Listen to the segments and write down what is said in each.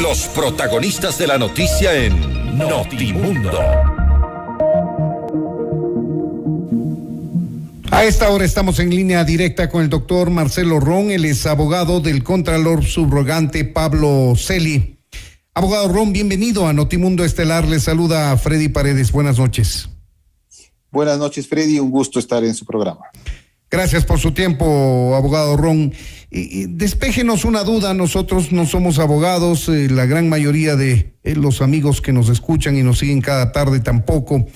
Los protagonistas de la noticia en Notimundo. A esta hora estamos en línea directa con el doctor Marcelo Ron, él es abogado del Contralor Subrogante Pablo Celi. Abogado Ron, bienvenido a Notimundo Estelar, le saluda Freddy Paredes, buenas noches. Buenas noches, Freddy, un gusto estar en su programa. Gracias por su tiempo, abogado Ron. Despéjenos una duda, nosotros no somos abogados, la gran mayoría de los amigos que nos escuchan y nos siguen cada tarde tampoco.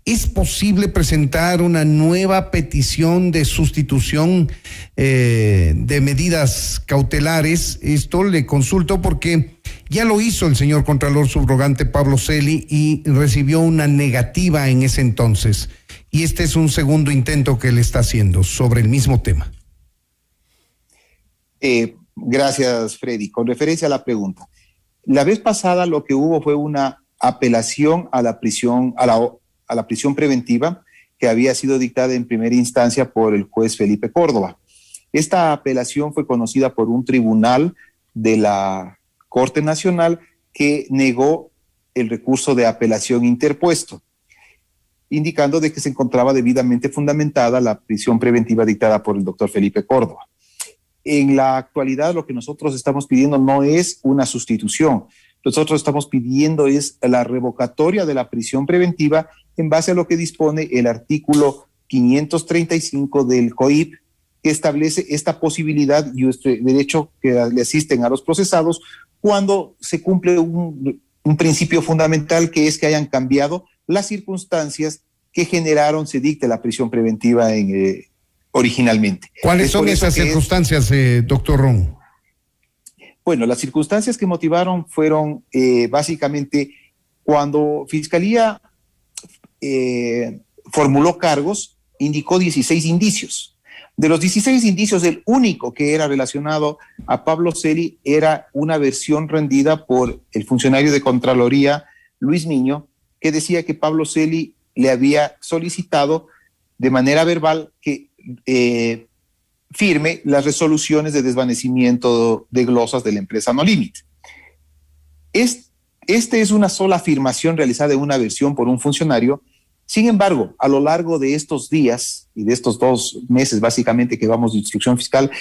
¿Es posible presentar una nueva petición de sustitución de medidas cautelares? Esto le consulto porque ya lo hizo el señor Contralor Subrogante Pablo Celi y recibió una negativa en ese entonces. Y este es un segundo intento que él está haciendo sobre el mismo tema. Gracias, Freddy. Con referencia a la pregunta, la vez pasada lo que hubo fue una apelación a la prisión, a la prisión preventiva que había sido dictada en primera instancia por el juez Felipe Córdoba. Esta apelación fue conocida por un tribunal de la Corte Nacional que negó el recurso de apelación interpuesto, indicando de que se encontraba debidamente fundamentada la prisión preventiva dictada por el doctor Felipe Córdoba. En la actualidad lo que nosotros estamos pidiendo no es una sustitución, nosotros estamos pidiendo es la revocatoria de la prisión preventiva en base a lo que dispone el artículo 535 del COIP, que establece esta posibilidad y este derecho que le asisten a los procesados cuando se cumple un principio fundamental, que es que hayan cambiado las circunstancias que generaron se dicte la prisión preventiva originalmente. ¿Cuáles son esas circunstancias, doctor Ron? Bueno, las circunstancias que motivaron fueron básicamente cuando Fiscalía formuló cargos, indicó 16 indicios. De los 16 indicios, el único que era relacionado a Pablo Celi era una versión rendida por el funcionario de Contraloría, Luis Niño, que decía que Pablo Celi le había solicitado de manera verbal que firme las resoluciones de desvanecimiento de glosas de la empresa No Limit. Este es una sola afirmación realizada en una versión por un funcionario. Sin embargo, a lo largo de estos días y de estos 2 meses básicamente que vamos de instrucción fiscal,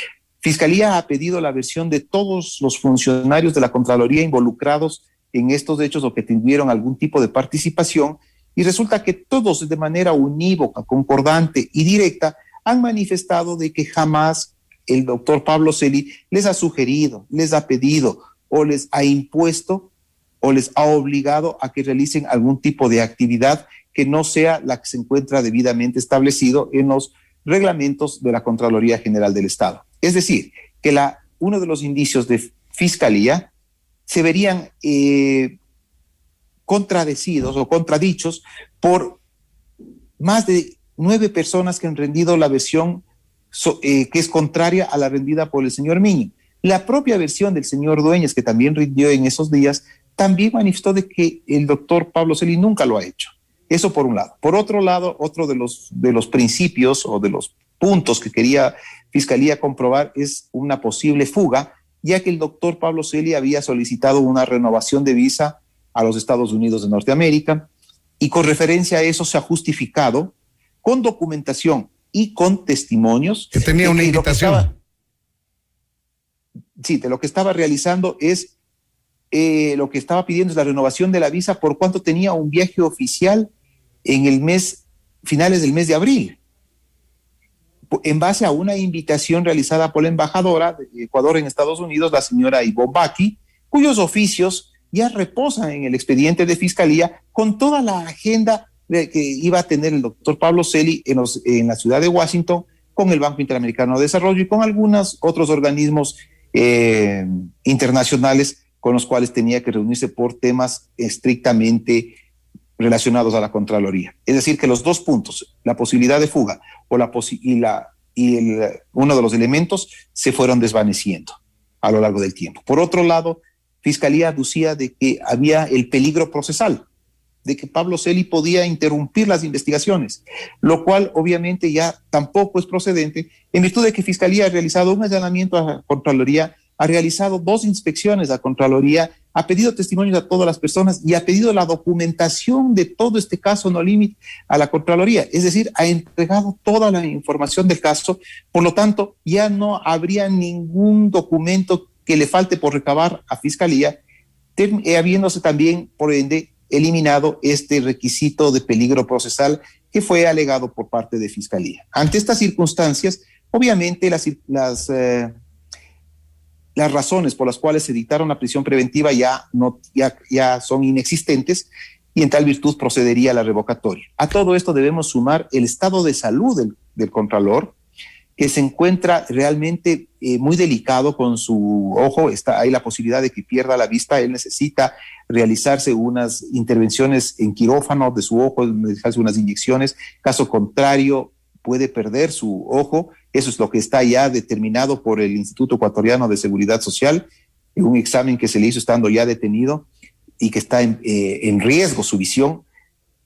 Fiscalía ha pedido la versión de todos los funcionarios de la Contraloría involucrados en estos hechos o que tuvieron algún tipo de participación, y resulta que todos de manera unívoca, concordante y directa han manifestado de que jamás el doctor Pablo Celi les ha sugerido, les ha pedido o les ha impuesto o les ha obligado a que realicen algún tipo de actividad que no sea la que se encuentra debidamente establecido en los reglamentos de la Contraloría General del Estado. Es decir, que uno de los indicios de Fiscalía se verían contradecidos o contradichos por más de 9 personas que han rendido la versión que es contraria a la rendida por el señor Miño. La propia versión del señor Dueñas, que también rindió en esos días, también manifestó de que el doctor Pablo Celi nunca lo ha hecho. Eso por un lado. Por otro lado, otro de los principios o de los puntos que quería Fiscalía comprobar es una posible fuga, ya que el doctor Pablo Celi había solicitado una renovación de visa a los Estados Unidos de Norteamérica, y con referencia a eso se ha justificado con documentación y con testimonios que tenía una invitación. De lo que estaba realizando es lo que estaba pidiendo es la renovación de la visa por cuanto tenía un viaje oficial en el finales del mes de abril, en base a una invitación realizada por la embajadora de Ecuador en Estados Unidos, la señora Ivonne Baki, cuyos oficios ya reposan en el expediente de Fiscalía con toda la agenda que iba a tener el doctor Pablo Celi en la ciudad de Washington, con el Banco Interamericano de Desarrollo y con algunos otros organismos internacionales con los cuales tenía que reunirse por temas estrictamente relacionados a la Contraloría. Es decir, que los 2 puntos, la posibilidad de fuga o uno de los elementos, se fueron desvaneciendo a lo largo del tiempo. Por otro lado, Fiscalía aducía de que había el peligro procesal, de que Pablo Celi podía interrumpir las investigaciones, lo cual obviamente ya tampoco es procedente, en virtud de que Fiscalía ha realizado un allanamiento a la Contraloría ha realizado 2 inspecciones a Contraloría, ha pedido testimonios a todas las personas y ha pedido la documentación de todo este caso No Límite a la Contraloría. Es decir, ha entregado toda la información del caso. Por lo tanto, ya no habría ningún documento que le falte por recabar a Fiscalía, habiéndose también, por ende, eliminado este requisito de peligro procesal que fue alegado por parte de Fiscalía. Ante estas circunstancias, obviamente las razones por las cuales se dictaron la prisión preventiva ya son inexistentes y en tal virtud procedería a la revocatoria. A todo esto debemos sumar el estado de salud del Contralor, que se encuentra realmente muy delicado con su ojo. Hay la posibilidad de que pierda la vista. Él necesita realizarse unas intervenciones en quirófano de su ojo, realizarse unas inyecciones. Caso contrario, puede perder su ojo. Eso es lo que está ya determinado por el Instituto Ecuatoriano de Seguridad Social, en un examen que se le hizo estando ya detenido y que está en riesgo su visión.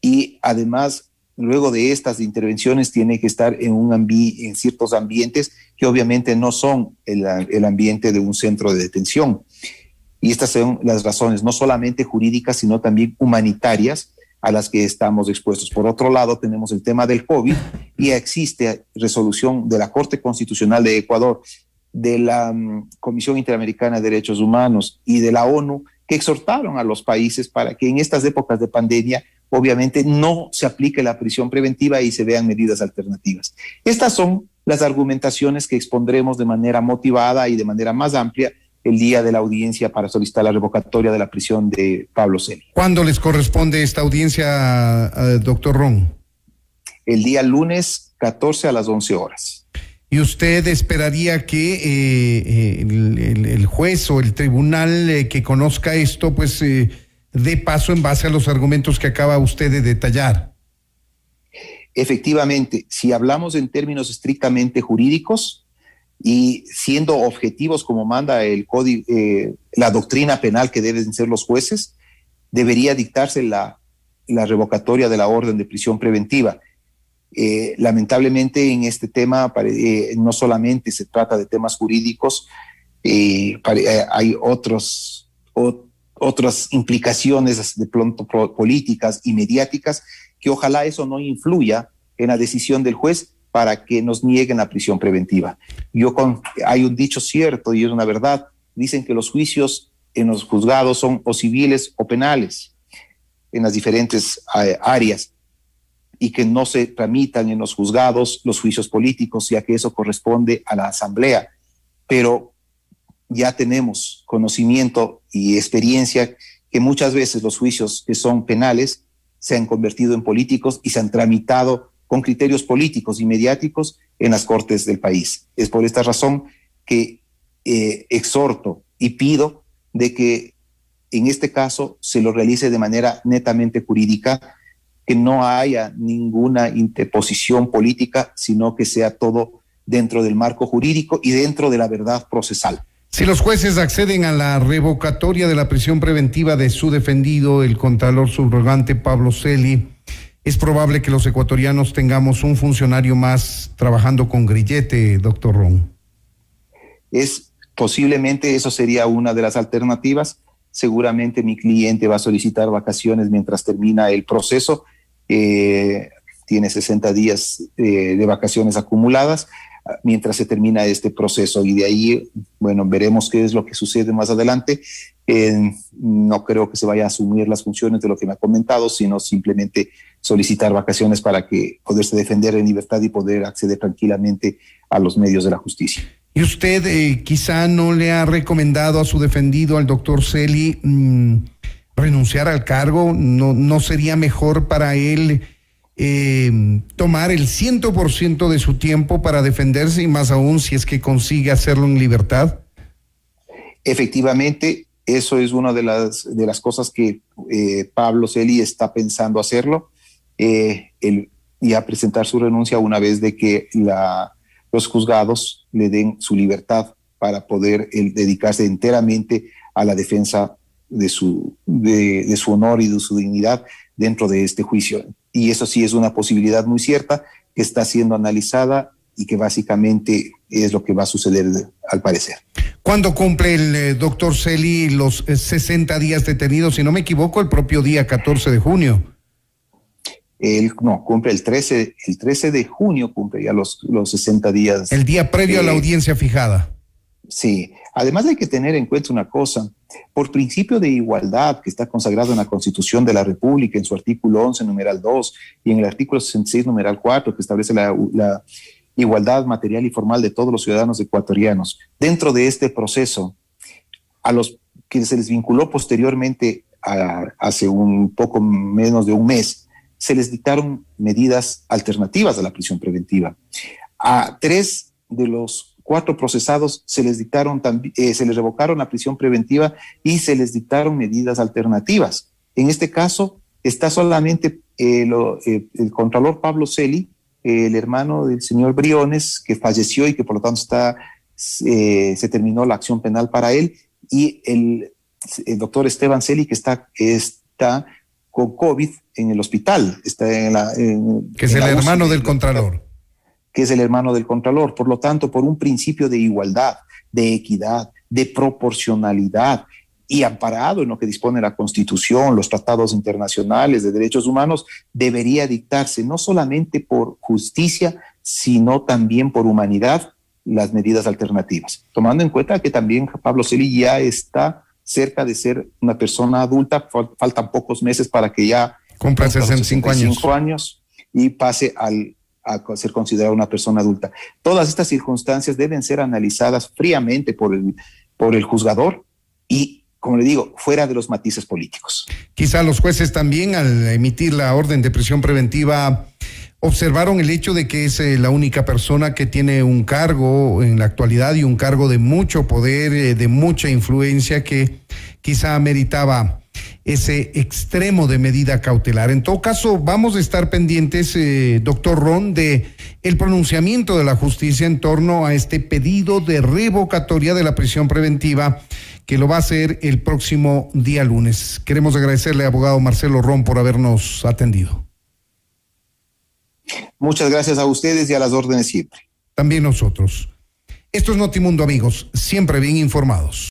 Y además, luego de estas intervenciones tiene que estar en ciertos ambientes que obviamente no son el ambiente de un centro de detención. Y estas son las razones no solamente jurídicas, sino también humanitarias a las que estamos expuestos. Por otro lado, tenemos el tema del COVID y existe resolución de la Corte Constitucional de Ecuador, de la Comisión Interamericana de Derechos Humanos y de la ONU, que exhortaron a los países para que en estas épocas de pandemia obviamente no se aplique la prisión preventiva y se vean medidas alternativas. Estas son las argumentaciones que expondremos de manera motivada y de manera más amplia el día de la audiencia para solicitar la revocatoria de la prisión de Pablo Celi. ¿Cuándo les corresponde esta audiencia, doctor Ron? El día lunes 14 a las 11 horas. ¿Y usted esperaría que el juez o el tribunal que conozca esto, pues dé paso en base a los argumentos que acaba usted de detallar? Efectivamente, si hablamos en términos estrictamente jurídicos y siendo objetivos como manda el código, la doctrina penal que deben ser los jueces, debería dictarse la revocatoria de la orden de prisión preventiva. Lamentablemente en este tema no solamente se trata de temas jurídicos, hay otras implicaciones de pronto políticas y mediáticas que ojalá eso no influya en la decisión del juez para que nos nieguen la prisión preventiva. Hay un dicho cierto y es una verdad, dicen que los juicios en los juzgados son o civiles o penales en las diferentes áreas y que no se tramitan en los juzgados los juicios políticos, ya que eso corresponde a la asamblea. Pero ya tenemos conocimiento y experiencia que muchas veces los juicios que son penales se han convertido en políticos y se han tramitado con criterios políticos y mediáticos en las cortes del país. Es por esta razón que exhorto y pido de que en este caso se lo realice de manera netamente jurídica, que no haya ninguna interposición política, sino que sea todo dentro del marco jurídico y dentro de la verdad procesal. Si los jueces acceden a la revocatoria de la prisión preventiva de su defendido, el contralor subrogante Pablo Celi, es probable que los ecuatorianos tengamos un funcionario más trabajando con grillete, doctor Ron. Posiblemente eso sería una de las alternativas. Seguramente mi cliente va a solicitar vacaciones mientras termina el proceso. Tiene 60 días de vacaciones acumuladas mientras se termina este proceso y de ahí, bueno, veremos qué es lo que sucede más adelante. No creo que se vaya a asumir las funciones de lo que me ha comentado, sino simplemente solicitar vacaciones para que poderse defender en libertad y poder acceder tranquilamente a los medios de la justicia. ¿Y usted quizá no le ha recomendado a su defendido, al doctor Celi, renunciar al cargo? ¿No sería mejor para él tomar el 100% de su tiempo para defenderse y más aún si es que consigue hacerlo en libertad? Efectivamente, eso es una de las cosas que Pablo Celi está pensando hacerlo, y a presentar su renuncia una vez de que los juzgados le den su libertad para poder dedicarse enteramente a la defensa de su honor y de su dignidad dentro de este juicio. Y eso sí es una posibilidad muy cierta que está siendo analizada y que básicamente es lo que va a suceder al parecer. ¿Cuándo cumple el doctor Celi los 60 días detenidos? Si no me equivoco, el propio día 14 de junio. No, cumple el 13 de junio, cumple ya los 60 días. El día previo a la audiencia fijada. Sí, además hay que tener en cuenta una cosa, por principio de igualdad que está consagrado en la Constitución de la República, en su artículo 11, numeral 2, y en el artículo 66, numeral 4, que establece la igualdad material y formal de todos los ciudadanos ecuatorianos. Dentro de este proceso, a los que se les vinculó posteriormente hace un poco menos de un mes, se les dictaron medidas alternativas a la prisión preventiva. A 3 de los 4 procesados se les revocaron la prisión preventiva y se les dictaron medidas alternativas. En este caso está solamente el contralor Pablo Celi, el hermano del señor Briones, que falleció y que por lo tanto se terminó la acción penal para él, y el doctor Esteban Celi, que está con COVID en el hospital. Que es el hermano del contralor. Que es el hermano del contralor. Por lo tanto, por un principio de igualdad, de equidad, de proporcionalidad y amparado en lo que dispone la Constitución, los tratados internacionales de derechos humanos, debería dictarse no solamente por justicia, sino también por humanidad las medidas alternativas. Tomando en cuenta que también Pablo Celi ya está cerca de ser una persona adulta, faltan pocos meses para que ya cumpla 65 años y pase a ser considerada una persona adulta. Todas estas circunstancias deben ser analizadas fríamente por el juzgador y, como le digo, fuera de los matices políticos. Quizá los jueces también, al emitir la orden de prisión preventiva, observaron el hecho de que es la única persona que tiene un cargo en la actualidad y un cargo de mucho poder, de mucha influencia, que quizá meritaba ese extremo de medida cautelar. En todo caso, vamos a estar pendientes, doctor Ron, de el pronunciamiento de la justicia en torno a este pedido de revocatoria de la prisión preventiva, que lo va a hacer el próximo día lunes. Queremos agradecerle, abogado Marcelo Ron, por habernos atendido. Muchas gracias a ustedes y a las órdenes siempre. También nosotros. Esto es Notimundo, amigos, siempre bien informados.